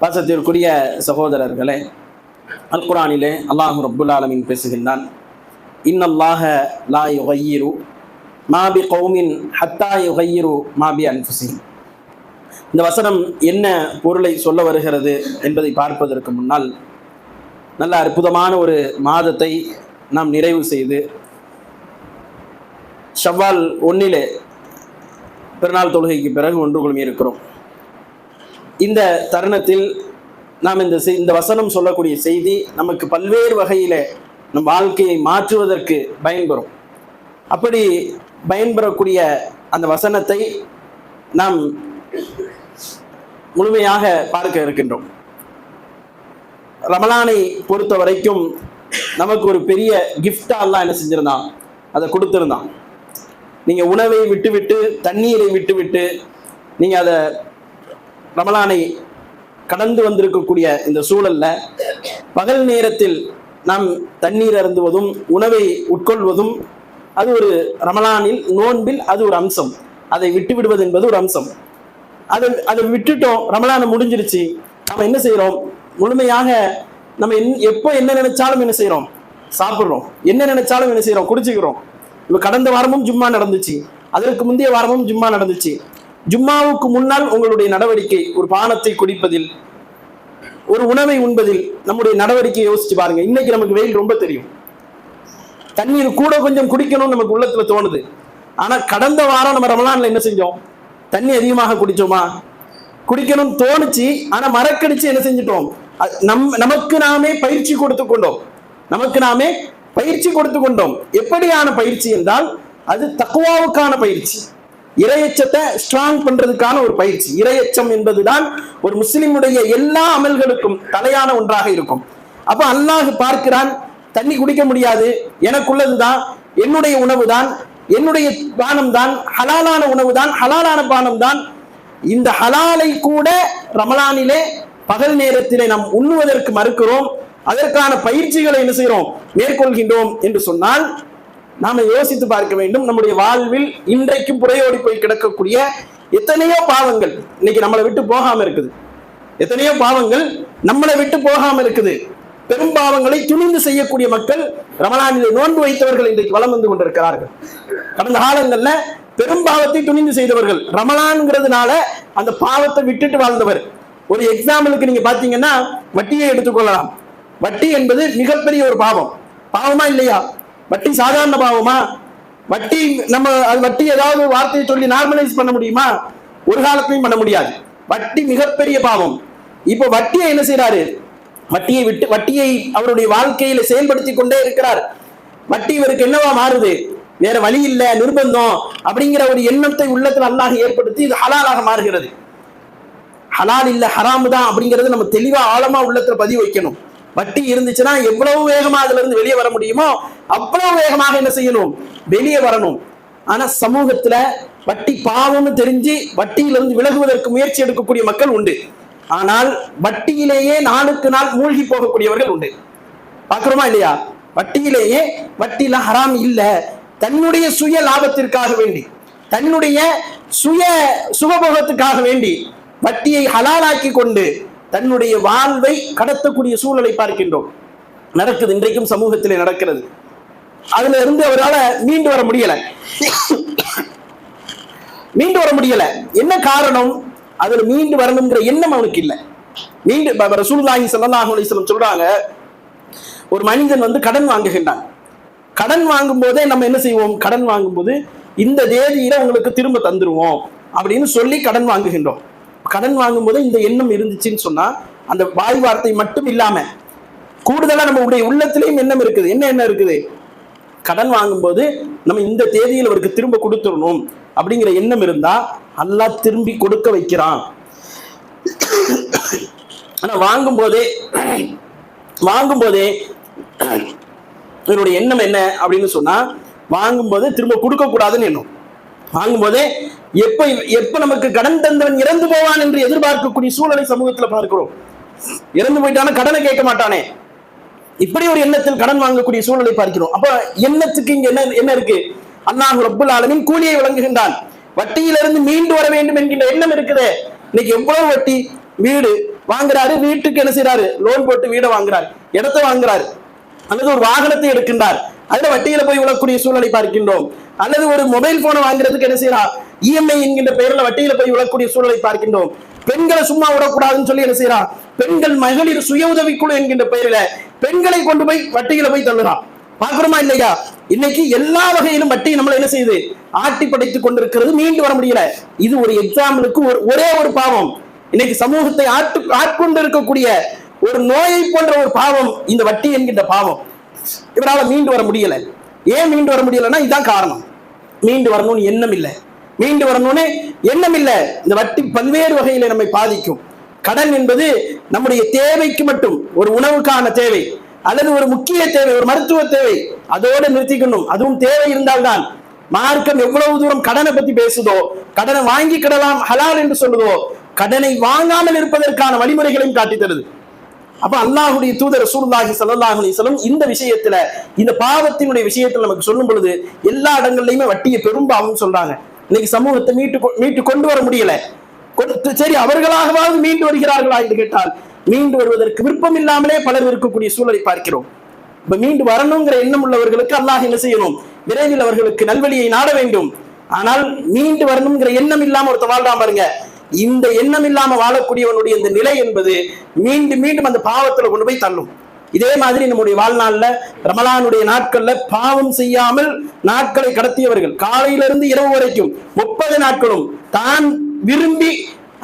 பாசத்திற்குரிய சகோதரர்களே, அல் குர்ஆனிலே அல்லாஹ் ரப்புல் ஆலமீன் பேசுகின்றான், இன்னல்லாஹ லா யுகய்யிரு மா பி கௌமின் ஹத்தா யுகய்யிரு மா பி அன்ஃபுஸிஹிம். இந்த வசனம் என்ன பொருளை சொல்ல வருகிறது என்பதை பார்ப்பதற்கு முன்னால் நல்ல அற்புதமான ஒரு மாதத்தை நாம் நிறைவு செய்து ஷவ்வால் 1 பெருநாள் தொழுகைக்கு பிறகு ஒன்று குழுமி இருக்கிறோம். இந்த தருணத்தில் நாம் இந்த வசனம் சொல்லக்கூடிய செய்தி நமக்கு பல்வேறு வகையில் நம் வாழ்க்கையை மாற்றுவதற்கு பயன்பெறும். அப்படி பயன்பெறக்கூடிய அந்த வசனத்தை நாம் முழுமையாக பார்க்க இருக்கின்றோம். ரமலானை பொறுத்த வரைக்கும் நமக்கு ஒரு பெரிய கிஃப்டா அல்லாஹ் என்ன செஞ்சிருந்தான், அதை கொடுத்திருந்தான். நீங்க உணவை விட்டுவிட்டு தண்ணீரை விட்டுவிட்டு நீங்க அதை ரமலானை கடந்து வந்திருக்கக்கூடிய இந்த சூழல்ல பகல் நேரத்தில் நாம் தண்ணீர் அருந்துவதும் உணவை உட்கொள்வதும் அது ஒரு ரமலானில் நோன்பில் அது ஒரு அம்சம். அதை விட்டு விடுவது என்பது ஒரு அம்சம். அதை விட்டுட்டோம், ரமலானை முடிஞ்சிருச்சு. நம்ம என்ன செய்யறோம், முழுமையாக நம்ம எப்போ என்ன நினைச்சாலும் என்ன செய்யறோம், சாப்பிட்றோம். என்ன நினைச்சாலும் என்ன செய்யறோம், குடிச்சுக்கிறோம். இப்போ கடந்த வாரமும் ஜும்மா நடந்துச்சு, அதற்கு முந்தைய வாரமும் ஜும்மா நடந்துச்சு. ஜும்மாவுக்கு முன்னால் உங்களுடைய நடவடிக்கை ஒரு பானத்தை குடிப்பதில், ஒரு உணவை உண்பதில் நம்முடைய நடவடிக்கையை யோசிச்சு பாருங்க. இன்னைக்கு நமக்கு வெயில் ரொம்ப தெரியும், தண்ணீர் கூட கொஞ்சம் குடிக்கணும்னு நமக்கு உள்ளத்துல தோணுது. ஆனா கடந்த வாரம் நம்ம ரமலான்ல என்ன செஞ்சோம், தண்ணி அதிகமாக குடிச்சோமா? குடிக்கணும் தோணுச்சு, ஆனா மறக்கடிச்சு என்ன செஞ்சிட்டோம், நமக்கு நாமே பயிற்சி கொடுத்து கொண்டோம். நமக்கு நாமே பயிற்சி கொடுத்து கொண்டோம். எப்படியான பயிற்சி என்றால் அது தக்வாவுக்கான பயிற்சி, இறையச்சத்தை ஸ்ட்ராங் பண்றதுக்கான ஒரு பயிற்சி. இறையச்சம் என்பதுதான் ஒரு முஸ்லிமுடைய எல்லா அமல்களுக்கும் தலையான ஒன்றாக இருக்கும். அப்ப அல்லாஹ் பார்க்கிறான், தண்ணி குடிக்க முடியாது, எனக்குள்ளதுதான், என்னுடைய உணவு தான், என்னுடைய பானம் தான், ஹலாலான உணவு தான், ஹலாலான பானம் தான். இந்த ஹலாலை கூட ரமலானிலே பகல் நேரத்திலே நாம் உண்ணுவதற்கு மறுக்கிறோம். அதற்கான பயிற்சிகளை என்ன செய்கிறோம், மேற்கொள்கின்றோம் என்று சொன்னால் நாம யோசித்து பார்க்க வேண்டும். நம்முடைய வாழ்வில் இன்றைக்கும் புறையோடி போய் கிடக்கக்கூடிய எத்தனையோ பாவங்கள் இன்னைக்கு நம்மளை விட்டு போகாம இருக்குது. எத்தனையோ பாவங்கள் நம்மளை விட்டு போகாம இருக்குது. பெரும் பாவங்களை துணிந்து செய்யக்கூடிய மக்கள், ரமலானிலே நோன்பு வைத்தவர்கள் இன்றைக்கு வலம் வந்து கொண்டிருக்கிறார்கள். கடந்த காலங்கள்ல பெரும் பாவத்தை துணிந்து செய்தவர்கள், ரமலான்ங்கிறதுனால அந்த பாவத்தை விட்டுட்டு வாழ்ந்தவர். ஒரு எக்ஸாம்பிளுக்கு நீங்க பாத்தீங்கன்னா வட்டியை எடுத்துக்கொள்ளலாம். வட்டி என்பது மிகப்பெரிய ஒரு பாவம். பாவமா இல்லையா? வட்டி சாதாரண பாவமா? வட்டி நம்ம வட்டி ஏதாவது வார்த்தையை சொல்லி நார்மலைஸ் பண்ண முடியுமா? ஒரு காலத்தையும் பண்ண முடியாது. வட்டி மிகப்பெரிய பாவம். இப்போ வட்டியை என்ன செய்யறாரு, வட்டியை அவருடைய வாழ்க்கையில செயல்படுத்தி கொண்டே இருக்கிறார். வட்டி இவருக்கு என்னவா மாறுது, வேற வழி இல்ல, நிர்பந்தம் அப்படிங்கிற ஒரு எண்ணத்தை உள்ளத்துல அல்லாஹ் ஏற்படுத்தி இது ஹலாலாக மாறுகிறது. ஹலால் இல்ல ஹராமு தான் அப்படிங்கிறது நம்ம தெளிவா ஆழமா உள்ளத்துல பதிவு வைக்கணும். வட்டி இருந்துச்சுன்னா எவ்வளவு வேகமா அதுல இருந்து வெளியே வர முடியுமோ அவ்வளவு வேகமாக என்ன செய்யணும், வெளியே வரணும். ஆனா சமூகத்துல வட்டி பாவம்னு தெரிஞ்சு வட்டியிலிருந்து விலகுவதற்கு முயற்சி எடுக்கக்கூடிய மக்கள் உண்டு. ஆனால் வட்டியிலேயே நாளுக்கு நாள் மூழ்கி போகக்கூடியவர்கள் உண்டு. பாக்குறோமா இல்லையா? வட்டியிலேயே, வட்டியில ஹராம் இல்ல, தன்னுடைய சுய லாபத்திற்காக வேண்டி, தன்னுடைய சுய சுகபோகத்துக்காக வேண்டி வட்டியை ஹலாலாக்கி கொண்டு தன்னுடைய வாழ்வை கடத்தக்கூடிய சூழலை பார்க்கின்றோம். நடக்குது, இன்றைக்கும் சமூகத்திலே நடக்கிறது. அதுல இருந்து அவரால் மீண்டு வர முடியல. என்ன காரணம்? அதுல மீண்டு வரணுங்கிற எண்ணம் அவனுக்கு இல்லை. ரசூலுல்லாஹி ஸல்லல்லாஹு அலைஹி வஸல்லம் சொல்றாங்க, ஒரு மனிதன் கடன் வாங்குகின்றான். கடன் வாங்கும் போதே நம்ம என்ன செய்வோம், கடன் வாங்கும்போது இந்த தேதியில உங்களுக்கு திரும்ப தந்துருவோம் அப்படின்னு சொல்லி கடன் வாங்குகின்றோம். கடன் வாங்கும் போது இந்த எண்ணம் இருந்துச்சுன்னு சொன்னா அந்த வாய் வார்த்தை மட்டும் இல்லாம கூடுதலா நம்மளுடைய உள்ளத்திலையும் எண்ணம் இருக்குது. என்ன எண்ணம் இருக்குது, கடன் வாங்கும்போது நம்ம இந்த தேதியில் அவருக்கு திரும்ப கொடுத்துடணும் அப்படிங்கிற எண்ணம் இருந்தா அல்லாஹ் திரும்பி கொடுக்க வைக்கிறான். ஆனா வாங்கும் போதே இதனுடைய எண்ணம் என்ன அப்படின்னு சொன்னா, வாங்கும் போது திரும்ப கொடுக்க கூடாதுன்னு எண்ணம். வாங்கும் போதே எப்ப நமக்கு கடன் தந்தவன் இறந்து போவான் என்று எதிர்பார்க்கக்கூடிய சூழலை சமூகத்துல பார்க்கிறோம். இறந்து போயிட்டான கடனை கேட்க மாட்டானே, இப்படி ஒரு எண்ணத்தில் கடன் வாங்கக்கூடிய சூழலை பார்க்கிறோம். அப்ப எண்ணத்துக்கு இங்க என்ன இருக்கு, அல்லாஹ் ரப்புல் ஆலமீன் கூலியை வழங்குகின்றான். வட்டியிலிருந்து மீண்டு வர வேண்டும் என்கின்ற எண்ணம் இருக்குது. இன்னைக்கு எவ்வளவு வட்டி, வீடு வாங்குறாரு, வீட்டுக்கு என்ன செய்யறாரு, லோன் போட்டு வீடை வாங்குறாரு, இடத்தை வாங்குறாரு, அல்லது ஒரு வாகனத்தை எடுக்கின்றார், அதுல வட்டியில போய் விழக்கூடிய சூழலை பார்க்கின்றோம். அல்லது ஒரு மொபைல் போனை வாங்குறதுக்கு என்ன செய்யறார், இஎம்ஐ என்கின்ற பெயர்ல வட்டியில போய் விழக்கூடிய சூழலை பார்க்கின்றோம். பெண்களை சும்மா விடக்கூடாதுன்னு சொல்லி என்ன செய்யறான், பெண்கள் மகளிர் சுய உதவிக்குழு என்கின்ற பெயரில பெண்களை கொண்டு போய் வட்டியில போய் தள்ளுறான். பாக்குறோமா இல்லையா? இன்னைக்கு எல்லா வகையிலும் வட்டி நம்மளை என்ன செய்யுது, ஆட்டி படைத்துக் கொண்டிருக்கிறது, மீண்டு வர முடியல. இது ஒரு எக்ஸாம்பிளுக்கு ஒரே ஒரு பாவம். இன்னைக்கு சமூகத்தை ஆட்கொண்டு இருக்கக்கூடிய ஒரு நோயை போன்ற ஒரு பாவம் இந்த வட்டி என்கின்ற பாவம். இவரால மீண்டு வர முடியல. ஏன் மீண்டு வர முடியலன்னா இதுதான் காரணம். மீண்டு வரணும்னு எண்ணம் இல்லை, மீண்டு வரணும்னு எண்ணம் இல்லை. இந்த வட்டி பல்வேறு வகையில நம்மை பாதிக்கும். கடன் என்பது நம்முடைய தேவைக்கு மட்டும், ஒரு உணவுக்கான தேவை அல்லது ஒரு முக்கிய தேவை, ஒரு மருத்துவ தேவை, அதோடு நிறுத்திக்கணும். அதுவும் தேவை இருந்தால்தான். மார்க்கம் எவ்வளவு தூரம் கடனை பத்தி பேசுதோ, கடனை வாங்கி கிடலாம் ஹலால் என்று சொல்லுதோ, கடனை வாங்காமல் இருப்பதற்கான வழிமுறைகளையும் காட்டி தருது. அப்ப அல்லாஹ்வுடைய தூதர் ரசூலுல்லாஹி ஸல்லல்லாஹு அலைஹி வஸல்லம் இந்த விஷயத்துல, இந்த பாவத்தினுடைய விஷயத்துல நமக்கு சொல்லும் பொழுது எல்லா இடங்கள்லயுமே வட்டியை பெரும்பாவம் சொல்றாங்க. இன்னைக்கு சமூகத்தை மீட்டு கொண்டு வர முடியல. சரி, அவர்களாகவாவது மீண்டு வருகிறார்களா என்று கேட்டால் மீண்டு வருவதற்கு விருப்பம் இல்லாமலே பலர் இருக்கக்கூடிய சூழலை பார்க்கிறோம். இப்ப மீண்டு வரணுங்கிற எண்ணம் உள்ளவர்களுக்கு அல்லாஹ் என்ன செய்யணும், விரைவில் அவர்களுக்கு நல்வழியை நாட வேண்டும். ஆனால் மீண்டு வரணுங்கிற எண்ணம் இல்லாம ஒருத்த வாழ்றான் பாருங்க, இந்த எண்ணம் இல்லாம வாழக்கூடியவனுடைய இந்த நிலை என்பது மீண்டும் மீண்டும் அந்த பாவத்துல கொண்டு போய் தள்ளும். இதே மாதிரி நம்முடைய வாழ்நாள்ல ரமலானுடைய நாட்கள்ல பாவம் செய்யாமல் நாட்களை கடத்தியவர்கள், காலையிலிருந்து இரவு வரைக்கும் 30 நாட்களும் தான் விரும்பி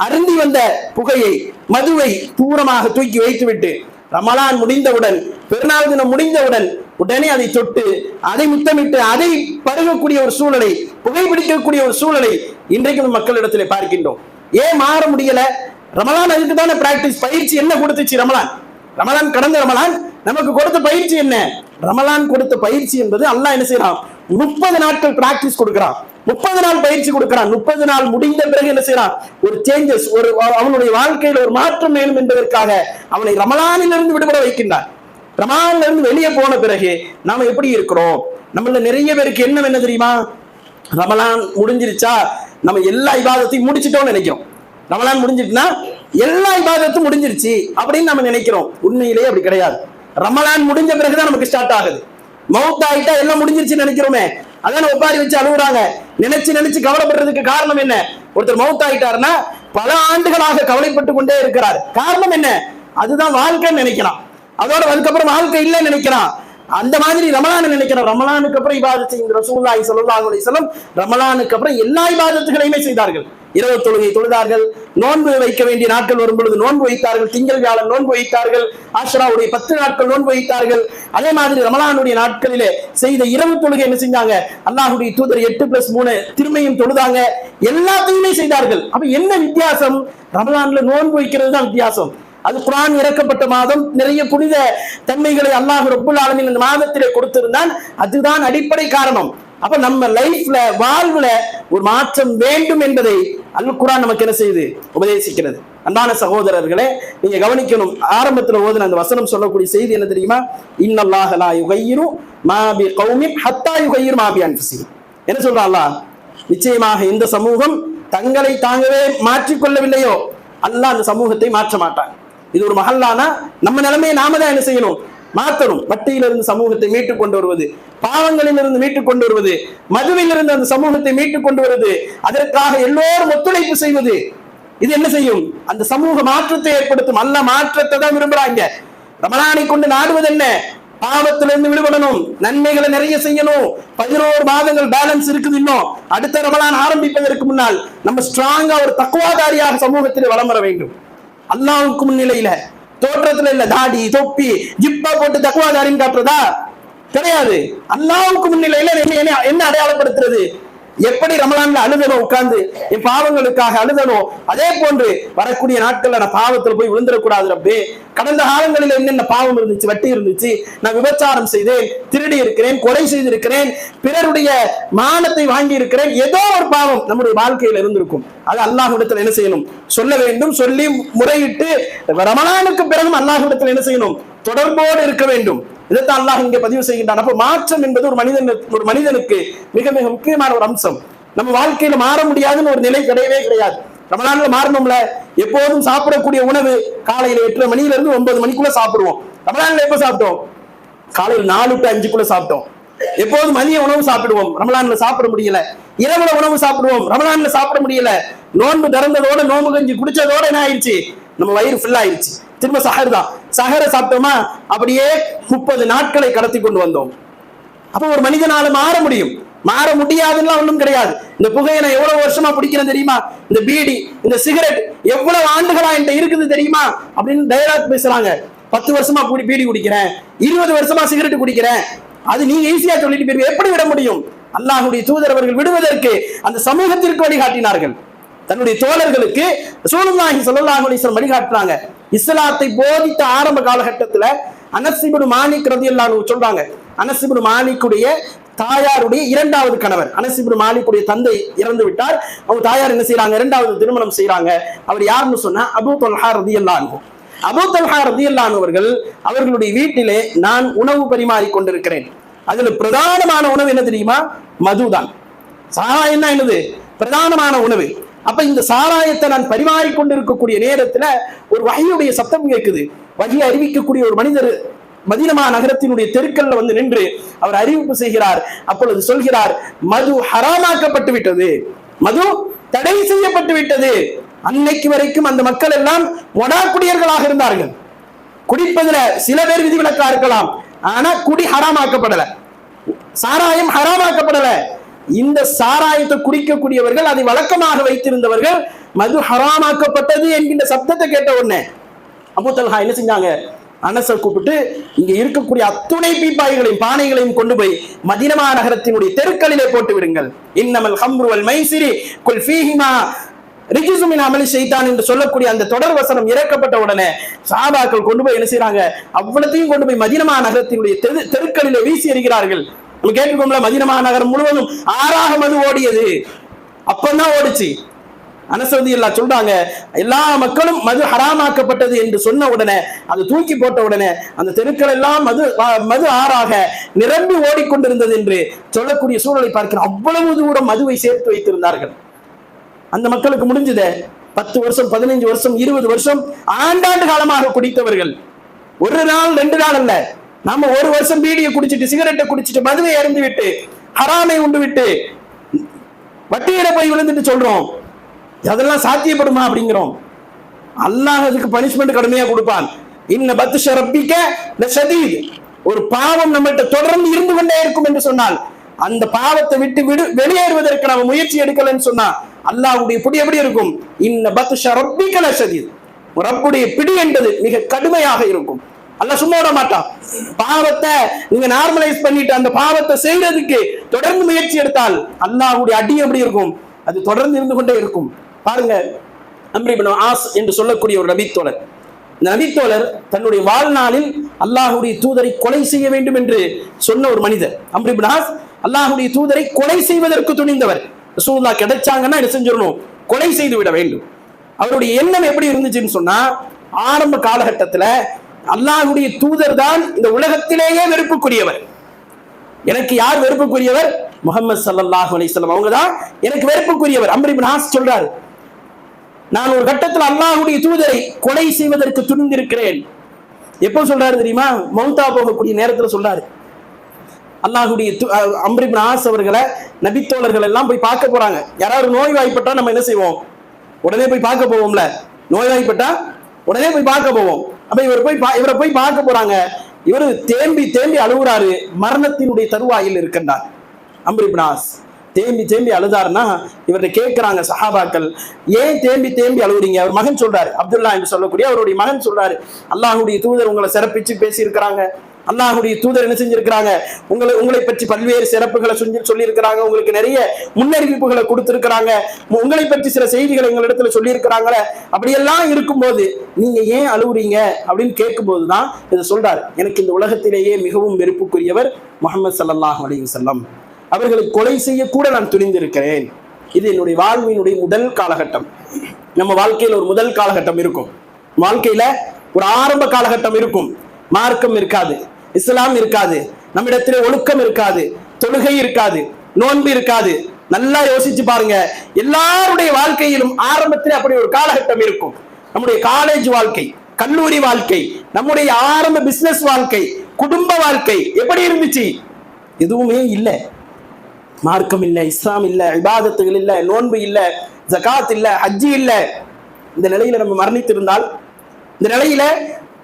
அருந்தி வந்த புகையை, மதுவை தூரமாக தூக்கி வைத்துவிட்டு ரமலான் முடிந்தவுடன், பெருநாள் தினம் முடிந்தவுடன் உடனே அதை தொட்டு, அதை முத்தமிட்டு, அதை பருகக்கூடிய ஒரு சூழலை, புகைப்பிடிக்கக்கூடிய ஒரு சூழலை இன்றைக்கு மக்களிடத்தில் பார்க்கின்றோம். ஏன் மாற முடியல? ரமலான் அதுக்கு தானே பிராக்டிஸ், பயிற்சி என்ன கொடுத்துச்சு ரமலான்? ரமலான் கடந்த ரமலான் நமக்கு கொடுத்த பயிற்சி என்ன? ரமலான் கொடுத்த பயிற்சி என்பது அல்லாஹ் என்ன செய்யறான், 30 நாட்கள் பிராக்டிஸ் கொடுக்கிறான், 30 நாள் பயிற்சி கொடுக்கிறான். 30 நாள் முடிந்த பிறகு என்ன செய்யறான், ஒரு சேஞ்சஸ், ஒரு அவனுடைய வாழ்க்கையில் ஒரு மாற்றம் வேணும் என்பதற்காக அவனை ரமலானிலிருந்து விடுபட வைக்கின்றான். ரமலான்ல இருந்து வெளியே போன பிறகு நாம எப்படி இருக்கிறோம்? நம்மள நிறைய பேருக்கு என்ன தெரியுமா, ரமலான் முடிஞ்சிருச்சா நம்ம எல்லா இபாதத்தையும் முடிச்சிட்டோம்னு நினைக்கிறோம். ரமலான் முடிஞ்சிட்டுனா எல்லா இபாதத்தும் முடிஞ்சிருச்சு அப்படின்னு நம்ம நினைக்கிறோம். உண்மையிலேயே அப்படி கிடையாது. ரமலான் முடிஞ்ச பிறகுதான் நமக்கு ஸ்டார்ட் ஆகுது. மவுத் ஆயிட்டா எல்லாம் முடிஞ்சிருச்சு நினைக்கிறோமே, அதான் ஒப்பாரி வச்சு அழுகுறாங்க. நினைச்சு கவலைப்படுறதுக்கு காரணம் என்ன? ஒருத்தர் மவுத் ஆயிட்டாருன்னா பல ஆண்டுகளாக கவலைப்பட்டு கொண்டே இருக்கிறார். காரணம் என்ன? அதுதான் வாழ்க்கைன்னு நினைக்கிறான். அதோட அதுக்கப்புறம் வாழ்க்கை இல்லைன்னு நினைக்கிறான். அந்த மாதிரி ரமலான் நினைக்கிறான். ரமலானுக்கு அப்புறம் இபாதத் செய்கிற ரசூலுல்லாஹி ஸல்லல்லாஹு அலைஹி வஸல்லம் ரமலானுக்கு அப்புறம் எல்லா இபாதத்துகளையுமே செய்தார்கள். இரவு தொழுகை தொழுதார்கள், நோன்பு வைக்க வேண்டிய நாட்கள் வரும் பொழுது நோன்பு வைத்தார்கள், திங்கள் வியாழன் நோன்பு வைத்தார்கள், ஆஷராவுடைய 10 நாட்கள் நோன்பு வைத்தார்கள். அதே மாதிரி ரமலானுடைய நாட்களிலே செய்த இரவு தொழுகை என்ன செஞ்சாங்க, அல்லாஹ்வுடைய தூதர் 8+3 திருமையும் தொழுதாங்க, எல்லாத்தையுமே செய்தார்கள். அப்ப என்ன வித்தியாசம்? ரமலான்ல நோன்பு வைக்கிறது தான் வித்தியாசம். அது குர்ஆன் இறக்கப்பட்ட மாதம், நிறைய புனித தன்மைகளை அல்லாஹ் ரப்புல் ஆலமீன் இந்த மாதத்திலே கொடுத்திருந்தான். அதுதான் அடிப்படை காரணம். அப்ப நம்ம லைஃப்ல, வாழ்வுல ஒரு மாற்றம் வேண்டும் என்பதை அல் குர்ஆன் நமக்கு என்ன செய்யுது, உபதேசிக்கிறது. அன்பான சகோதரர்களே, நீங்க கவனிக்கணும். ஆரம்பத்துல ஓதுன அந்த வசனம் சொல்லக்கூடிய செய்தி என்ன தெரியுமா? இன்னல்லாஹ லா யுகையிரு மா பி கௌமின் ஹத்தா யுகையிரு மா பி அன்ஃபுஸிஹிம். என்ன சொல்றான் அல்லாஹ்? நிச்சயமாக இந்த சமூகம் தங்களை தாங்கவே மாற்றிக்கொள்ளவில்லையோ அல்லாஹ் அந்த சமூகத்தை மாற்ற மாட்டான். இது ஒரு மஹல்லானா நம்ம நிலைமையை நாம தான் என்ன செய்யணும், மாற்றணும். வட்டியிலிருந்து சமூகத்தை மீட்டுக் கொண்டு வருவது, பாவங்களிலிருந்து மீட்டுக் கொண்டு வருவது, மதுவிலிருந்து அந்த சமூகத்தை மீட்டுக் கொண்டு வருவது, அதற்காக எல்லோரும் ஒத்துழைப்பு செய்வது, இது என்ன செய்யும்? அந்த சமூக மாற்றத்தை ஏற்படுத்தும். அல்ல மாற்றத்தை தான் விரும்புறாங்க. ரமலானை கொண்டு நாடுவது என்ன? பாவத்திலிருந்து விடுபடணும், நன்மைகளை நிறைய செய்யணும். 11 மாதங்கள் பேலன்ஸ் இருக்குது. இன்னும் அடுத்த ரமலான் ஆரம்பிப்பதற்கு முன்னால் நம்ம ஸ்ட்ராங்கா ஒரு தக்வாதாரியாக சமூகத்தில் வலம் வர வேண்டும். அல்லாஹ்வுக்கு முன்னிலையில, தோற்றத்துல இல்ல, தாடி தொப்பி ஜிப்பா போட்டு தக்வாதாரின்னு காட்டுறதா கிடையாது. அல்லாஹ்வுக்கு முன்னிலையில என்ன அடையாளப்படுத்துறது? எப்படி ரமலான்ல அழுதனோ, உட்கார்ந்து என் பாவங்களுக்காக அழுதனோ, அதே போன்று வரக்கூடிய நாட்கள்ல நான் பாவத்துல போய் விழுந்துடக்கூடாது ரப்பே. கடந்த காலங்களில் என்னென்ன பாவம் இருந்துச்சு, வட்டி இருந்துச்சு, நான் விபச்சாரம் செய்தேன், திருடி இருக்கிறேன், கொலை செய்திருக்கிறேன், பிறருடைய மானத்தை வாங்கி இருக்கிறேன், ஏதோ ஒரு பாவம் நம்முடைய வாழ்க்கையில இருந்திருக்கும். அது அல்லாஹ்விடத்தில் என்ன செய்யணும், சொல்ல வேண்டும். சொல்லி முறையிட்டு ரமலானுக்கு பிறகும் அல்லாஹ்விடத்தில் என்ன செய்யணும், தொடர்போடு இருக்க வேண்டும். இதைத்தான் அல்லாஹ் இங்கே பதிவு செய்கின்றான். அப்ப மாற்றம் என்பது ஒரு மனிதனுக்கு மிக மிக முக்கியமான ஒரு அம்சம். நம்ம வாழ்க்கையில மாற முடியாதுன்னு ஒரு நிலை கிடையவே கிடையாது. ரமலான்ல மாறணும்ல. எப்போதும் சாப்பிடக்கூடிய உணவு காலையில 8:30 மணியிலிருந்து 9 மணிக்குள்ள சாப்பிடுவோம். ரமலான்ல எப்ப சாப்பிட்டோம்? காலையில் 4 to 5 சாப்பிட்டோம். எப்போது மதிய உணவு சாப்பிடுவோம், ரமலான்ல சாப்பிட முடியல. இரவுல உணவு சாப்பிடுவோம், ரமலான்ல சாப்பிட முடியல. நோன்பு திறந்ததோட நோன்பு கஞ்சி குடிச்சதோட என்ன ஆயிடுச்சு? நம்ம வயிறு ஃபுல் ஆயிடுச்சு. திரும்ப சஹர் தான். சஹரை சாப்பிட்டோமா, அப்படியே 30 நாட்களை கடத்தி கொண்டு வந்தோம். அப்ப ஒரு மனிதனால மாற முடியும், மாற முடியாதுன்னா ஒண்ணும் கிடையாது. இந்த புகையை நான் எவ்வளவு வருஷமா பிடிக்கிறேன் தெரியுமா? இந்த பீடி, இந்த சிகரெட் எவ்வளவு ஆண்டுகளா என்கிட்ட இருக்குது தெரியுமா அப்படின்னு டயலாக் பேசுறாங்க. 10 வருஷமா பீடி குடிக்கிறேன், 20 வருஷமா சிகரெட் குடிக்கிறேன். அது நீங்க ஈஸியா சொல்லிட்டு போயிருவீங்க. எப்படி விட முடியும்? அல்லாஹ்வுடைய தூதர் அவர்கள் விடுவதற்கு அந்த சமூகத்திற்கு வழிகாட்டினார்கள். தன்னுடைய தோழர்களுக்கு ரசூலுல்லாஹி ஸல்லல்லாஹு அலைஹி வஸல்லம் வழிகாட்டுறாங்க. இஸ்லாத்தை போதித்த ஆரம்ப காலகட்டத்தில் அனஸ் இப்னு மாலிக் ரலியல்லாஹு அன்ஹு சொல்றாங்க. அனஸ் இப்னு மாலிக்குடைய தாயாருடைய 2வது கணவர், அனஸ் இப்னு மாலிக்குடைய தந்தை இறந்து விட்டார். அவங்க தாயார் என்ன செய்யறாங்க? 2வது திருமணம் செய்யறாங்க. அவர் யாருன்னு சொன்னா அபூ தல்ஹா ரலியல்லாஹு அன்ஹு. அபூ தல்ஹா ரலியல்லாஹு அன்ஹு அவர்கள் அவர்களுடைய வீட்டிலே நான் உணவு பரிமாறி கொண்டிருக்கிறேன். அதுல பிரதானமான உணவு என்ன தெரியுமா? மதுதான். சாராயம் என்னது? பிரதானமான உணவு. அப்ப இந்த சாராயத்தை நான் பரிமாறி கொண்டிருக்கக்கூடிய நேரத்துல ஒரு வஹீயுடைய சத்தம் கேட்குது. வஹீ அறிவிக்கக்கூடிய ஒரு மனிதர் மதீனா நகரத்தினுடைய தெருக்கல்ல வந்து நின்று அவர் அறிவிப்பு செய்கிறார். அப்பொழுது சொல்கிறார், மது ஹராமாக்கப்பட்டு விட்டது, மது தடை செய்யப்பட்டு விட்டது. அன்னைக்கு வரைக்கும் அந்த மக்கள் எல்லாம் மொடாக்குடியர்களாக இருந்தார்கள். குடிப்பதுல சில பேர் விதிவிலக்கா இருக்கலாம், ஆனா குடி ஹராமாக்கப்படல, சாராயம் ஹராமாக்கப்படல. இந்த சாராயத்தை குடிக்கக்கூடியவர்கள், அதை வழக்கமாக வைத்திருந்தவர்கள், மது ஹராமாக்கப்பட்டது என்கின்ற சப்தத்தை கேட்ட உடனே அபூ தல்ஹா என்ன செஞ்சாங்க? அனஸை கூப்பிட்டு இங்க இருக்கக்கூடிய அத்துணை பீப்பாய்களையும் பானைகளையும் கொண்டு போய் மதீனா நகரத்தினுடைய தெருக்களிலே போட்டு விடுங்கள். இன்னமல் ஹம்ரு வல் மைசிரி குல் ஃபீஹிமா ரிஜ்ஸும் மின் அமலி ஷைத்தான் என்று சொல்லக்கூடிய அந்த தொடர் வசனம் இறக்கப்பட்ட உடனே சஹாபாக்கள் கொண்டு போய் என்ன செய்யறாங்க? அவ்வளத்தையும் கொண்டு போய் மதீனா நகரத்தினுடைய தெருக்களிலே வீசி எறிகிறார்கள். நம்ம கேட்டுக்கோம்ல, மதீனா நகரம் முழுவதும் ஆறாக மது ஓடியது. அப்பதான் ஓடிச்சு. அனஸ் ரலியல்லாஹு சொல்றாங்க, எல்லா மக்களும் மது ஹராமாக்கப்பட்டது என்று சொன்ன உடனே, அது தூக்கி போட்ட உடனே அந்த தெருக்கள் எல்லாம் மது ஆறாக நிரம்பி ஓடிக்கொண்டிருந்தது என்று சொல்லக்கூடிய சூழலை பார்க்கிறோம். அவ்வளவு தூரம் மதுவை சேர்த்து வைத்திருந்தார்கள். அந்த மக்களுக்கு முடிஞ்சது 10 வருஷம் 15 வருஷம் 20 வருஷம் ஆண்டாண்டு காலமாக குடித்தவர்கள். ஒரு நாள் 2 நாள் அல்ல. நாம ஒரு வருஷம் பீடியை குடிச்சிட்டு, சிகரெட்டை குடிச்சிட்டு, மதுவை அருந்து விட்டு, ஹராமை உண்டு விட்டு, வட்டியிட போய் விழுந்துட்டு சொல்றோம், அதெல்லாம் சாத்தியப்படுமா அப்படிங்கிறோம். அல்லாஹ் அதுக்கு பனிஷ்மெண்ட் கடுமையா கொடுப்பான். இன்ன பத்ஷ ரப்பிக லஷதீத். ஒரு பாவம் நம்மகிட்ட தொடர்ந்து இருந்து கொண்டே இருக்கும் என்று சொன்னால், அந்த பாவத்தை விட்டு வெளியேறுவதற்கு நம்ம முயற்சி எடுக்கலன்னு சொன்னா அல்லாஹ்வுடைய பிடி எப்படி இருக்கும்? இன்ன பத்ஷ ரப்பிக லஷதீத். ரப்புடைய பிடி என்பது மிக கடுமையாக இருக்கும். அல்லாஹ் சும்மா விட மாட்டான். பாவத்தை நீங்க நார்மலைஸ் பண்ணிட்டு அந்த பாவத்தை செய்யறதுக்கு தொடர்ந்து முயற்சி எடுத்தால் அல்லாஹ்வுடைய அடி எப்படி இருக்கும்? அது தொடர்ந்து இருந்து கொண்டே இருக்கும். பாருங்க, அம்ர் இப்னு ஆஸ் என்று சொல்லக்கூடிய ஒரு நபித்தோழர். இந்த நபித்தோழர் தன்னுடைய வாழ்நாளில் அல்லாஹ்வுடைய தூதரை கொலை செய்ய வேண்டும் என்று சொன்ன ஒரு மனிதர். அம்ர் இப்னு ஆஸ் அல்லாஹ்வுடைய தூதரை கொலை செய்வதற்கு துணிந்தவர். ரசூலுல்லாஹ் கிடைச்சாங்கன்னா என்ன செஞ்சிடணும்? கொலை செய்து விட வேண்டும். அவருடைய எண்ணம் எப்படி இருந்துச்சுன்னு சொன்னா, ஆரம்ப காலகட்டத்தில் அல்லாஹ்வுடைய தூதர் தான் இந்த உலகத்திலேயே வெறுப்புக்குரியவர். எனக்கு யார் வெறுப்புக்குரியவர்? முஹம்மது ஸல்லல்லாஹு அலைஹி வஸல்லம் அவங்க தான் எனக்கு வெறுப்புக்குரியவர். அம்ர் இப்னு ஆஸ் சொல்றாரு, நான் ஒரு கட்டத்தில் அல்லாஹ்வுடைய தூதரை கொலை செய்வதற்கு துணிந்திருக்கிறேன். எப்போ சொல்றாரு தெரியுமா? மௌத்தா போகக்கூடிய நேரத்தில் சொல்றாரு. அல்லாஹ்வுடைய அம்ர் இப்னு ஆஸ் அவர்களை நபித்தோழர்கள் எல்லாம் போய் பார்க்க போறாங்க. யாராவது நோய்வாய்ப்பட்டா நம்ம என்ன செய்வோம்? உடனே போய் பார்க்க போவோம்ல. நோய்வாய்ப்பட்டா உடனே போய் பார்க்க போவோம். அப்ப இவரை போய் பார்க்க போறாங்க. இவரு தேம்பி தேம்பி அழுகுறாரு. மரணத்தினுடைய தருவாயில் இருக்கின்றார். அம்ர் இப்னு ஆஸ் தேம்பி அழுதாருன்னா இவர்கிட்ட கேட்கிறாங்க சஹாபாக்கள், ஏன் தேம்பி அழுகுறீங்க? அவர் மகன் சொல்றாரு, அப்துல்லா என்று சொல்லக்கூடிய அவருடைய மகன் சொல்றாரு, அல்லாஹ்வுடைய தூதர் உங்களை சிறப்பிச்சு பேசி இருக்கிறாங்க. அல்லாஹ்வுடைய தூதர் என்ன செஞ்சிருக்கிறாங்க? உங்களை பற்றி பல்வேறு சிறப்புகளை சொல்லி இருக்கிறாங்க. உங்களுக்கு நிறைய முன்னறிவிப்புகளை கொடுத்திருக்கிறாங்க. உங்களை பற்றி சில செய்திகளை எங்களிடத்துல சொல்லி இருக்கிறாங்களே. அப்படியெல்லாம் இருக்கும்போது நீங்க ஏன் அழுகுறீங்க அப்படின்னு கேட்கும்போது தான் இதை சொல்றாரு, எனக்கு இந்த உலகத்திலேயே மிகவும் வெறுப்புக்குரியவர் முஹம்மது ஸல்லல்லாஹு அலைஹி வஸல்லம். அவர்களை கொலை செய்ய கூட நான் துணிந்திருக்கிறேன். இது என்னுடைய வாழ்வினுடைய முதல் காலகட்டம். நம்ம வாழ்க்கையில் ஒரு முதல் காலகட்டம் இருக்கும். வாழ்க்கையில ஒரு ஆரம்ப காலகட்டம் இருக்கும். மார்க்கம் இருக்காது, இஸ்லாம் இருக்காது, நம்மிடத்திலே ஒழுக்கம் இருக்காது, தொழுகை இருக்காது, நோன்பு இருக்காது, நல்லா யோசிச்சு பாருங்க. எல்லாருடைய வாழ்க்கையிலும் ஆரம்பத்தில் அப்படி ஒரு காலகட்டம் இருக்கும். நம்முடைய காலேஜ் வாழ்க்கை, கல்லூரி வாழ்க்கை, நம்முடைய ஆரம்ப பிசினஸ் வாழ்க்கை, குடும்ப வாழ்க்கை எப்படி இருந்துச்சு? எதுவுமே இல்லை. மார்க்கம் இல்லை, இஸ்லாம் இல்லை, இபாதத்துகள் இல்லை, நோன்பு இல்லை, ஜகாத் இல்லை, ஹஜ்ஜி இல்லை. இந்த நிலையில நம்ம மரணித்திருந்தால், இந்த நிலையில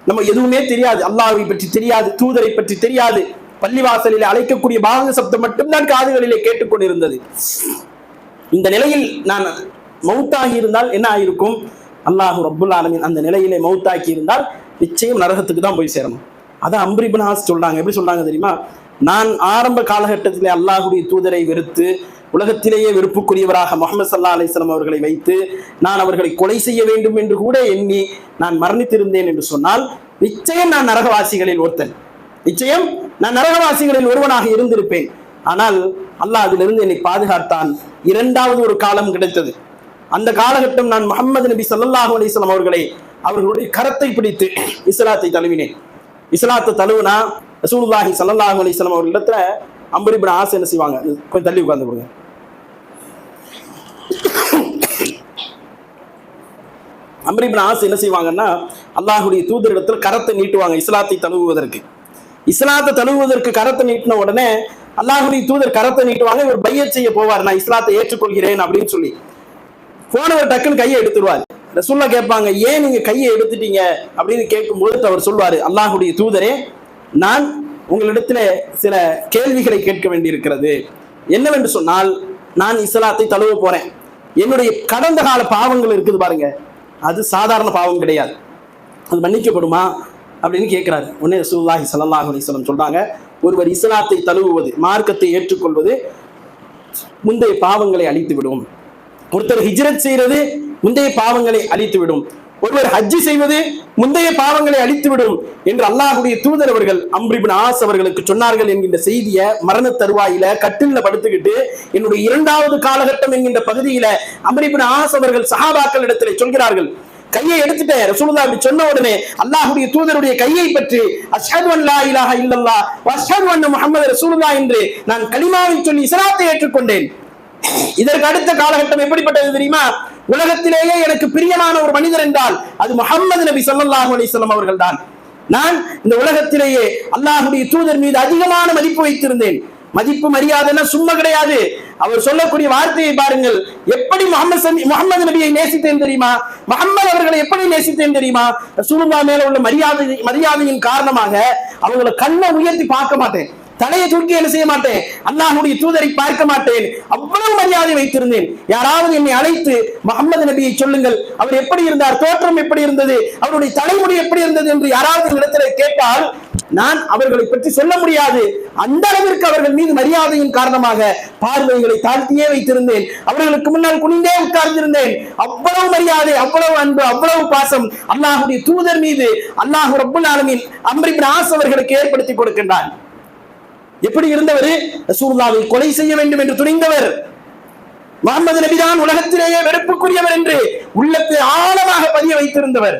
நம்ம எதுவுமே தெரியாது, அல்லாஹ்வை பற்றி தெரியாது, தூதரை பற்றி தெரியாது, பள்ளிவாசலில் அழைக்கக்கூடிய பாங்க சப்தம் மட்டும்தான் காதுகளிலே கேட்டுக்கொண்டிருந்தது. இந்த நிலையில் நான் மௌத்தாகி இருந்தால் என்ன ஆயிருக்கும்? அல்லாஹ் ரப்புல் ஆலமீன் அந்த நிலையிலே மௌத்தாக்கி இருந்தால் நிச்சயம் நரகத்துக்கு தான் போய் சேரணும். அதான் அம்ர் இப்னு ஆஸ் சொல்றாங்க. எப்படி சொல்றாங்க தெரியுமா? நான் ஆரம்ப காலகட்டத்திலே அல்லாஹ்வுடைய தூதரை வெறுத்து உலகத்திலேயே வெறுப்புக்குரியவராக முஹம்மது ஸல்லல்லாஹு அலைஹி வஸல்லம் அவர்களை வைத்து நான் அவர்களை கொலை செய்ய வேண்டும் என்று கூட எண்ணி நான் மரணித்திருந்தேன் என்று சொன்னால் நிச்சயம் நான் நரகவாசிகளில் ஒருத்தன், நிச்சயம் நான் நரகவாசிகளில் ஒருவனாக இருந்திருப்பேன். ஆனால் அல்லாஹ் அதிலிருந்து என்னை பாதுகாத்தான். இரண்டாவது ஒரு காலம் கிடைத்தது. அந்த காலகட்டம் நான் முஹம்மது நபி ஸல்லல்லாஹு அலைஹி வஸல்லம் அவர்களுடைய கரத்தை பிடித்து இஸ்லாத்தை தழுவினேன். இஸ்லாத்தை தழுவுனா ரசூலுல்லாஹி ஸல்லல்லாஹு அலைஹி வஸல்லம் அவர்களிடத்துல அம்ர் இப்னு ஆஸ் என்ன செய்வாங்க? கொஞ்சம் தள்ளி உட்கார்ந்து கொடுங்க. அம்ர் இப்னு ஆஸ் என்ன செய்வாங்கன்னா, அல்லாஹ்வுடைய தூதரிடத்தில் கரத்தை நீட்டுவாங்க இஸ்லாத்தை தழுவுவதற்கு. இஸ்லாத்தை தழுவுவதற்கு கரத்தை நீட்டின உடனே அல்லாஹ்வுடைய தூதர் கரத்தை நீட்டுவாங்க. இவர் பையத் செய்ய போவார், நான் இஸ்லாத்தை ஏற்றுக்கொள்கிறேன் அப்படின்னு சொல்லி. போனவர் டக்குன்னு கையை எடுத்துருவார். ரசூலுல்லாஹ் கேட்பாங்க, ஏன் நீங்க கையை எடுத்துட்டீங்க அப்படின்னு கேட்கும்போது அவர் சொல்வாரு, அல்லாஹ்வுடைய தூதரே, நான் உங்களிடத்துல சில கேள்விகளை கேட்க வேண்டியிருக்கிறது. என்னவென்று சொன்னால், நான் இஸ்லாத்தை தழுவ போறேன். என்னுடைய கடந்த கால பாவங்கள் இருக்குது பாருங்க, அது சாதாரண பாவம் கிடையாது, அது மன்னிக்கப்படுமா அப்படின்னு கேட்கிறாரு. உடனே ரசூலுல்லாஹி ஸல்லல்லாஹு அலைஹி வஸல்லம் சொல்றாங்க, ஒருவர் இஸ்லாத்தை தழுவுவது, மார்க்கத்தை ஏற்றுக்கொள்வது முந்தைய பாவங்களை அழித்து விடும். ஒருத்தர் ஹிஜ்ரத் செய்யறது முந்தைய பாவங்களை அழித்து விடும். ஒருவர் ஹஜ்ஜி செய்வது முந்தைய பாவங்களை அழித்துவிடும் என்று அல்லாஹ்வுடைய தூதர் அவர்கள் அம்ர் இப்னு ஆஸ் அவர்களுக்கு சொன்னார்கள் என்கின்ற செய்தியை மரண தருவாயில கட்டில்ல படுத்துக்கிட்டு என்னுடைய இரண்டாவது காலகட்டம் என்கின்ற பகுதியில அம்ர் இப்னு ஆஸ் அவர்கள் சஹாபாக்கள் இடத்துல சொல்கிறார்கள். கையை எடுத்துட்டேன். ரசூலுல்லாஹ் அப்படி சொன்ன உடனே அல்லாஹ்வுடைய தூதருடைய கையை பற்றி அஷ்ஹது அன் லா இலாஹ இல்லல்லாஹ் வ அஷ்ஹது அன்ன முஹம்மது ரசூலுல்லாஹ் என்று நான் கலிமாவை சொல்லி இஸ்லாத்தை ஏற்றுக்கொண்டேன். இதற்கு அடுத்த காலகட்டம் எப்படிப்பட்டது தெரியுமா? உலகத்திலேயே எனக்கு பிரியமான ஒரு மனிதர் என்றால் அது முஹம்மது நபி ஸல்லல்லாஹு அலைஹி வஸல்லம் அவர்கள் தான். நான் இந்த உலகத்திலேயே அல்லாஹ்வுடைய தூதர் மீது அதிகமான மதிப்பு வைத்திருந்தேன். மதிப்பு மரியாதைன்னா சும்மா கிடையாது. அவர் சொல்லக்கூடிய வார்த்தையை பாருங்கள். எப்படி முஹம்மது நபியை நேசித்தேன் தெரியுமா? முஹம்மது அவர்களை எப்படி நேசித்தேன் தெரியுமா? ரசூலுல்லாஹ் மேல உள்ள மரியாதையின் காரணமாக அவங்களை கண்ணை உயர்த்தி பார்க்க மாட்டேன், தலையை தூக்கி என்ன செய்ய மாட்டேன், அல்லாஹ்வுடைய தூதரை பார்க்க மாட்டேன். அவ்வளவு மரியாதை வைத்திருந்தேன். யாராவது என்னை அழைத்து முஹம்மது நபியை சொல்லுங்கள், அவர் எப்படி இருந்தார், தோற்றம் எப்படி இருந்தது, அவருடைய தலைமுடி எப்படி இருந்தது என்று யாராவது இடத்துல கேட்டால் நான் அவர்களை பற்றி சொல்ல முடியாது. அந்த அளவிற்கு அவர்கள் மீது மரியாதையின் காரணமாக பார்வைகளை தாழ்த்தியே வைத்திருந்தேன். அவர்களுக்கு முன்னால் குனிந்தே உட்கார்ந்திருந்தேன். அவ்வளவு மரியாதை, அவ்வளவு அன்பு, அவ்வளவு பாசம் அல்லாஹ்வுடைய தூதர் மீது அல்லாஹ் ரப்புல் ஆலமீன் அம்ர் இப்னு ஆஸ் அவர்களுக்கு ஏற்படுத்தி கொடுக்கின்றான். எப்படி இருந்தவர்? ரசூலுல்லாஹ்வை கொலை செய்ய வேண்டும் என்று துணிந்தவர். முஹம்மது நபிதான் உலகத்திலேயே வெறுப்புக்குரியவர் என்று உள்ளத்தை ஆழமாக பதிய வைத்திருந்தவர்.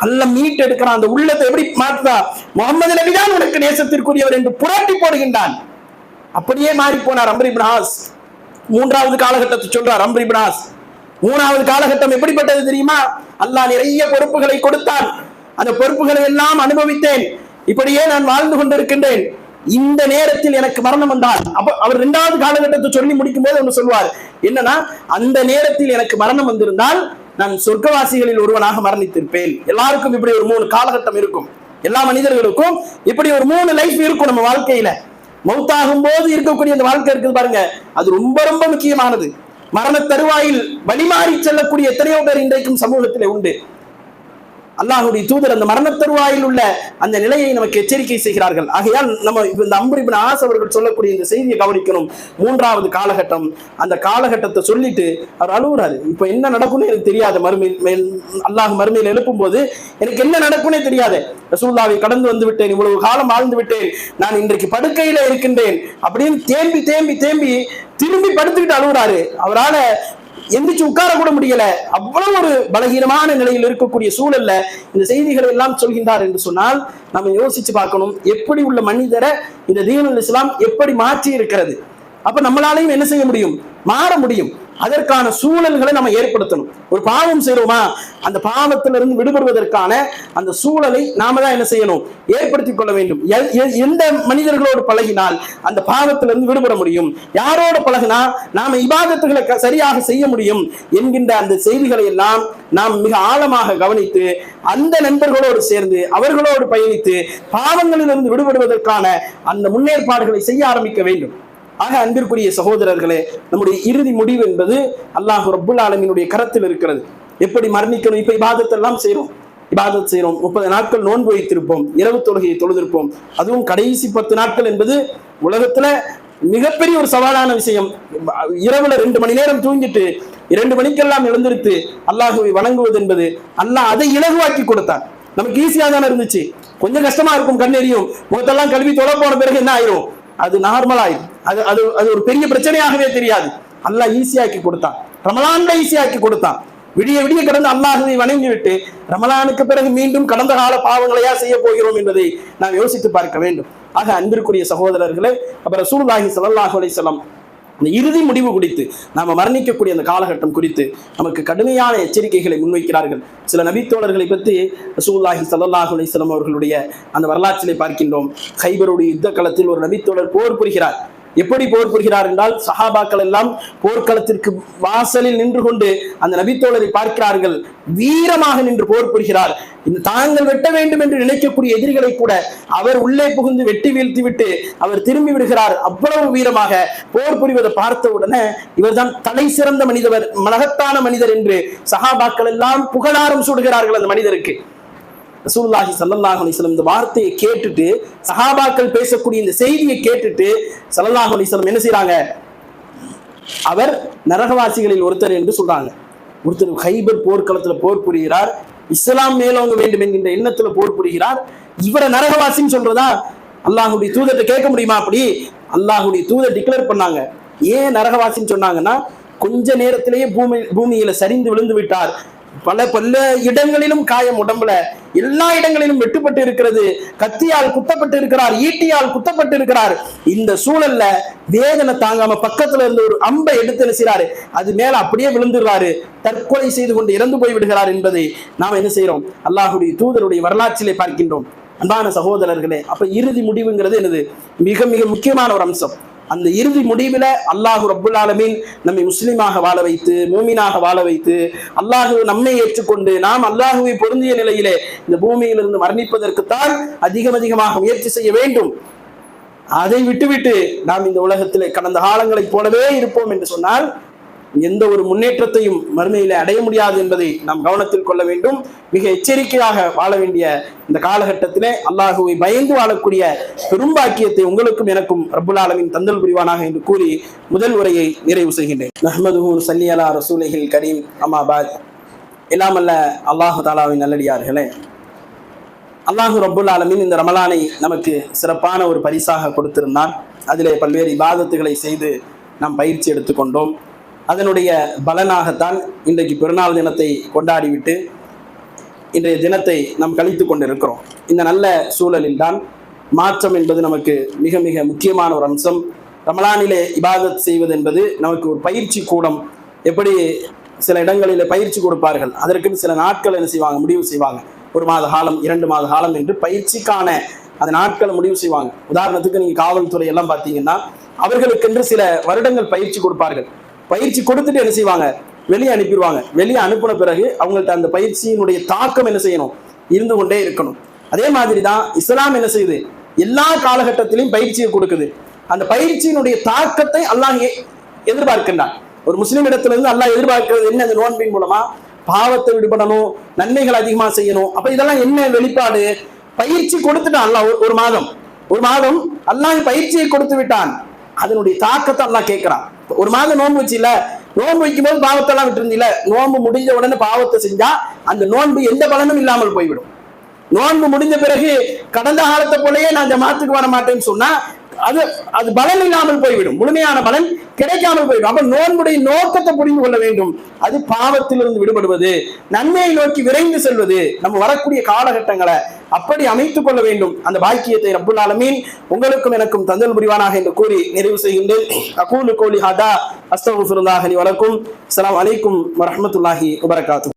அல்லாஹ் மீட் எடுக்கிறான். அந்த உள்ளத்தை எப்படி மாற்றா? முஹம்மது நபிதான் உனக்கு நேசத்திற்குரியவர் என்று புரட்டி போடுகின்றான். அப்படியே மாறி போனார் அம்ர் இப்னு ஆஸ். மூன்றாவது காலகட்டத்தை சொல்றார் அம்ர் இப்னு ஆஸ். மூணாவது காலகட்டம் எப்படிப்பட்டது தெரியுமா? அல்லாஹ் நிறைய பொறுப்புகளை கொடுத்தான். அந்த பொறுப்புகளை எல்லாம் அனுபவித்தேன். இப்படியே நான் வாழ்ந்து கொண்டிருக்கின்றேன். இந்த நேரத்தில் எனக்கு மரணம் வந்தால், அவர் இரண்டாவது காலகட்டத்தை சொல்லி முடிக்கும் போது ஒன்று சொல்வார். என்னன்னா, அந்த நேரத்தில் எனக்கு மரணம் வந்திருந்தால் நான் சொர்க்கவாசிகளில் ஒருவனாக மரணித்திருப்பேன். எல்லாருக்கும் இப்படி ஒரு 3 காலகட்டம் இருக்கும். எல்லா மனிதர்களுக்கும் இப்படி ஒரு 3 லைஃப் இருக்கும். நம்ம வாழ்க்கையில மௌத்தாகும் போது இருக்கக்கூடிய அந்த வாழ்க்கை இருக்குது பாருங்க, அது ரொம்ப ரொம்ப முக்கியமானது. மரண தருவாயில் வழிமாறி செல்லக்கூடிய எத்தனையோ பேர் இன்றைக்கும் சமூகத்திலே உண்டு. அல்லாஹ்வுடைய தூதர் அந்த மரண தருவாயில் உள்ள அந்த நிலையை நமக்கு எச்சரிக்கை செய்கிறார்கள். ஆகையால் நம்ம இந்த அம்ர் இப்னு ஆஸ் அவர்கள் சொல்லக்கூடிய இந்த செய்தியை கவனிக்கணும். மூன்றாவது காலகட்டம், அந்த காலகட்டத்தை சொல்லிட்டு அவர் அழுகுறாரு. இப்ப என்ன நடக்கும்னு எனக்கு தெரியாது, மறுமையில் அல்லாஹ் மறுமையில் எழுப்பும் போது எனக்கு என்ன நடக்கும்னே தெரியாது. ரசூலுல்லாஹ்வை கடந்து வந்து விட்டேன், இவ்வளவு காலம் வாழ்ந்து விட்டேன், நான் இன்றைக்கு படுக்கையில இருக்கின்றேன் அப்படின்னு தேம்பி தேம்பி தேம்பி திரும்பி படுத்துக்கிட்டு அழுகுறாரு. அவரால் எந்திரிச்சு உட்கார கூட முடியல. அவ்வளவு ஒரு பலகீனமான நிலையில் இருக்கக்கூடிய சூழல்ல இந்த செய்திகளை எல்லாம் சொல்கின்றார் என்று சொன்னால் நம்ம யோசிச்சு பார்க்கணும், எப்படி உள்ள மனிதரை இந்த தீனுல் இஸ்லாம் எப்படி மாற்றி இருக்கிறது. அப்ப நம்மளாலையும் என்ன செய்ய முடியும்? மாற முடியும். அதற்கான சூழல்களை நம்ம ஏற்படுத்தணும். ஒரு பாவம் செய்யறோமா, அந்த பாவத்திலிருந்து விடுபடுவதற்கான அந்த சூழலை நாம தான் என்ன செய்யணும்? ஏற்படுத்திக் கொள்ள வேண்டும். எந்த மனிதர்களோடு பழகினால் அந்த பாவத்திலிருந்து விடுபட முடியும், யாரோடு பழகினா நாம இபாதத்துகளை சரியாக செய்ய முடியும் என்கின்ற அந்த செய்திகளை எல்லாம் நாம் மிக ஆழமாக கவனித்து அந்த நண்பர்களோடு சேர்ந்து அவர்களோடு பயணித்து பாவங்களிலிருந்து விடுபடுவதற்கான அந்த முன்னேற்பாடுகளை செய்ய ஆரம்பிக்க வேண்டும். ஆக அன்பிற்குரிய சகோதரர்களே, நம்முடைய இறுதி முடிவு என்பது அல்லாஹ் ரப்புல் ஆலமீனுடைய கரத்தில் இருக்கிறது. எப்படி மரணிக்கணும்? இப்ப இபாதத்தெல்லாம் செய்யறோம், 30 நாட்கள் நோன்பு வைத்திருப்போம், இரவு தொழுகையை தொழுதிருப்போம். அதுவும் கடைசி 10 நாட்கள் என்பது உலகத்துல மிகப்பெரிய ஒரு சவாலான விஷயம். இரவுல 2 மணி நேரம் தூங்கிட்டு 2 மணிக்கெல்லாம் எழுந்திருத்து அல்லாஹுவை வணங்குவது என்பது அல்லாஹ் அதை இலகுவாக்கி கொடுத்தான். நமக்கு ஈஸியா தானே இருந்துச்சு. கொஞ்சம் கஷ்டமா இருக்கும், கண்ணெறியும், முகத்தெல்லாம் கல்வி தொலை போன பிறகு என்ன ஆயிரும்? அது நார்மல் ஆயிடும். அது ஒரு பெரிய பிரச்சனையாகவே தெரியாது. அல்லாஹ் ஈஸியாக்கி கொடுத்தான். ரமலான்ல ஈஸியாக்கி கொடுத்தான். விடிய விடிய கடந்து அல்லாஹுவை வணங்கி விட்டு ரமலானுக்கு பிறகு மீண்டும் கடந்த கால பாவங்களையா செய்ய போகிறோம் என்பதை நாம் யோசித்து பார்க்க வேண்டும். ஆக அன்பிற்குரிய சகோதரர்களே, அப்ப ரசூலுல்லாஹி ஸல்லல்லாஹு அலைஹி வஸல்லம் அந்த இறுதி முடிவு குறித்து, நாம மரணிக்கக்கூடிய அந்த காலகட்டம் குறித்து நமக்கு கடுமையான எச்சரிக்கைகளை முன்வைக்கிறார்கள். சில நபித்தோழர்களை பற்றி ரசூலுல்லாஹி ஸல்லல்லாஹு அலைஹி வஸல்லம் அவர்களுடைய அந்த வரலாற்றிலே பார்க்கின்றோம். கைபருடைய யுத்த களத்தில் ஒரு நபித்தோழர் போர் புரிகிறார். எப்படி போர் புரிகிறார் என்றால், சஹாபாக்கள் எல்லாம் போர்க்களத்திற்கு வாசலில் நின்று கொண்டு அந்த நபித்தோழரை பார்க்கிறார்கள். வீரமாக நின்று போர் புரிகிறார். இந்த தாங்கள் வெட்ட வேண்டும் என்று நினைக்கக்கூடிய எதிரிகளை கூட அவர் உள்ளே புகுந்து வெட்டி வீழ்த்தி விட்டு அவர் திரும்பி விடுகிறார். அவ்வளவு வீரமாக போர் புரிவதை பார்த்த உடனே இவர்தான் தலை சிறந்த மனிதர், மகத்தான மனிதர் என்று சஹாபாக்கள் எல்லாம் புகழாரம் சூடுகிறார்கள் அந்த மனிதருக்கு. ரசூலுல்லாஹி ஸல்லல்லாஹு அலைஹி வஸல்லம் இந்த வார்த்தையை கேட்டுட்டு, சஹாபாக்கள் பேசக்கூடிய இந்த செய்தியை கேட்டுட்டு ஸல்லல்லாஹு அலைஹி வஸல்லம் என்ன செய்றாங்க? அவர் நரகவாசிகளில் ஒருத்தர் என்று சொல்றாங்க. ஒருத்தர் கைபர் போர்க்களத்துல போர் புரிகிறார், இஸ்லாம் மேலோங்க வேண்டும் என்கின்ற எண்ணத்துல போர் புரிகிறார். இவரை நரகவாசின்னு சொல்றதா அல்லாஹுடைய தூதர்கிட்ட கேட்க முடியுமா? அப்படி அல்லாஹுடைய தூதர் டிக்ளேர் பண்ணாங்க. ஏன் நரகவாசின்னு சொன்னாங்கன்னா, கொஞ்ச நேரத்திலேயே பூமியில சரிந்து விழுந்து விட்டார். பல இடங்களிலும் காயம், உடம்புல எல்லா இடங்களிலும் வெட்டுப்பட்டு இருக்கிறது, கத்தியால் குத்தப்பட்டு இருக்கிறார், ஈட்டியால் குத்தப்பட்டு இருக்கிறார். இந்த சூழல்ல வேதனை தாங்காம பக்கத்துல இருந்து ஒரு அம்பை எடுத்து நினைச்சாரு, அது மேல அப்படியே விழுந்துடுறாரு, தற்கொலை செய்து கொண்டு இறந்து போய் விடுகிறார் என்பதை நாம் என்ன செய்யறோம்? அல்லாஹுடைய தூதருடைய வரலாற்றிலே பார்க்கின்றோம். அன்பான சகோதரர்களே, அப்ப இறுதி முடிவுங்கிறது என்னது? மிக மிக முக்கியமான ஒரு அம்சம். அந்த இறுதி முடிவில் அல்லாஹு ரப்புல் ஆலமீன் நம்மை முஸ்லிமாக வாழ வைத்து, மூமினாக வாழ வைத்து, அல்லாஹு நம்மை ஏற்றுக்கொண்டு நாம் அல்லாஹுவை பொருந்திய நிலையிலே இந்த பூமியிலிருந்து மரணிப்பதற்குத்தான் அதிகமாக முயற்சி செய்ய வேண்டும். அதை விட்டுவிட்டு நாம் இந்த உலகத்திலே கடந்த காலங்களைப் போலவே இருப்போம் என்று சொன்னால் எந்த ஒரு முன்னேற்றத்தையும் மறுமையில அடைய முடியாது என்பதை நாம் கவனத்தில் கொள்ள வேண்டும். மிக எச்சரிக்கையாக வாழ வேண்டிய இந்த காலகட்டத்திலே அல்லாஹுவை பயந்து வாழக்கூடிய பெரும்பாக்கியத்தை உங்களுக்கும் எனக்கும் ரப்புல் ஆலமீன் தந்தல் புரிவானாக என்று கூறி முதல் உரையை நிறைவு செய்கின்றேன். நஹ்மதுஹு ஸல்லி அலா ரசூலிஹில் கரீம், அம்மா பாத். எல்லாமல்ல அல்லாஹு தஆலாவின் நல்லடியார்களே, அல்லாஹு ரப்புல் ஆலமீன் இந்த ரமலானை நமக்கு சிறப்பான ஒரு பரிசாக கொடுத்திருந்தான். அதிலே பல்வேறு இபாதத்துகளை செய்து நாம் பயிற்சி எடுத்துக்கொண்டோம். அதனுடைய பலனாகத்தான் இன்றைக்கு பெருநாள் தினத்தை கொண்டாடிவிட்டு இன்றைய தினத்தை நாம் கழித்து கொண்டிருக்கிறோம். இந்த நல்ல சூழலில் தான் மாற்றம் என்பது நமக்கு மிக மிக முக்கியமான ஒரு அம்சம். ரமலானிலே இபாதத் செய்வது என்பது நமக்கு ஒரு பயிற்சி கூடம். எப்படி சில இடங்களில் பயிற்சி கொடுப்பார்கள், அதற்குன்னு சில நாட்கள் என்ன செய்வாங்க, முடிவு செய்வாங்க. 1 மாத காலம், 2 மாத காலம் என்று பயிற்சிக்கான அந்த நாட்களை முடிவு செய்வாங்க. உதாரணத்துக்கு நீங்க காவல்துறை எல்லாம் பார்த்தீங்கன்னா அவர்களுக்கென்று சில வருடங்கள் பயிற்சி கொடுப்பார்கள். பயிற்சி கொடுத்துட்டு என்ன செய்வாங்க, வெளியே அனுப்பிடுவாங்க. வெளியே அனுப்பின பிறகு அவங்கள்ட்ட அந்த பயிற்சியினுடைய தாக்கம் என்ன செய்யணும், இருந்து கொண்டே இருக்கணும். அதே மாதிரி தான் இஸ்லாம் என்ன செய்யுது, எல்லா காலகட்டத்திலையும் பயிற்சியை கொடுக்குது. அந்த பயிற்சியினுடைய தாக்கத்தை அல்லாஹ் எதிர்பார்க்கின்றான். ஒரு முஸ்லீம் இடத்திலிருந்து அல்லாஹ் எதிர்பார்க்கிறது என்ன? அந்த நோன்பின் மூலமா பாவத்தை விடுபடணும், நன்மைகள் அதிகமா செய்யணும். அப்ப இதெல்லாம் என்ன வெளிப்பாடு? பயிற்சி கொடுத்துட்டான் அல்லாஹ். ஒரு மாதம் அல்லாஹ் பயிற்சியை கொடுத்து விட்டான். அதனுடைய தாக்கத்தை அல்லாஹ் கேட்கிறான். 1 மாதம் நோன்பு வச்சு இல்ல, நோன்பு வைக்கும் போது பாவத்தெல்லாம் விட்டுருந்தீல, நோன்பு முடிஞ்ச உடனே பாவத்தை செஞ்சா அந்த நோன்பு எந்த பலனும் இல்லாமல் போய்விடும். நோன்பு முடிஞ்ச பிறகு கடந்த காலத்தை போலயே நான் ஜமாத்துக்கு வர மாட்டேன்னு சொன்னா அது பலன் இல்லாமல் போய்விடும், முழுமையான பலன் கிடைக்காமல் போய்விடும். அப்ப நோன்புடைய நோக்கத்தை புரிந்து கொள்ள வேண்டும். அது பாவத்திலிருந்து விடுபடுவது, நன்மையை நோக்கி விரைந்து செல்வது. நம்ம வரக்கூடிய காலகட்டங்களை அப்படி அமைத்துக் கொள்ள வேண்டும். அந்த பாக்கியத்தை ரப்புல் ஆலமீன் உங்களுக்கும் எனக்கும் தந்தல் புரிவானாக என்று கூறி நிறைவு செய்கின்றேன். அகூலு கௌலி ஹதா அஸ்தக்ஃபிருல்லாஹ் லி வலக்கும். அஸ்ஸலாமு அலைக்கும் வரஹ்மத்துல்லாஹி வபரகாத்துஹு.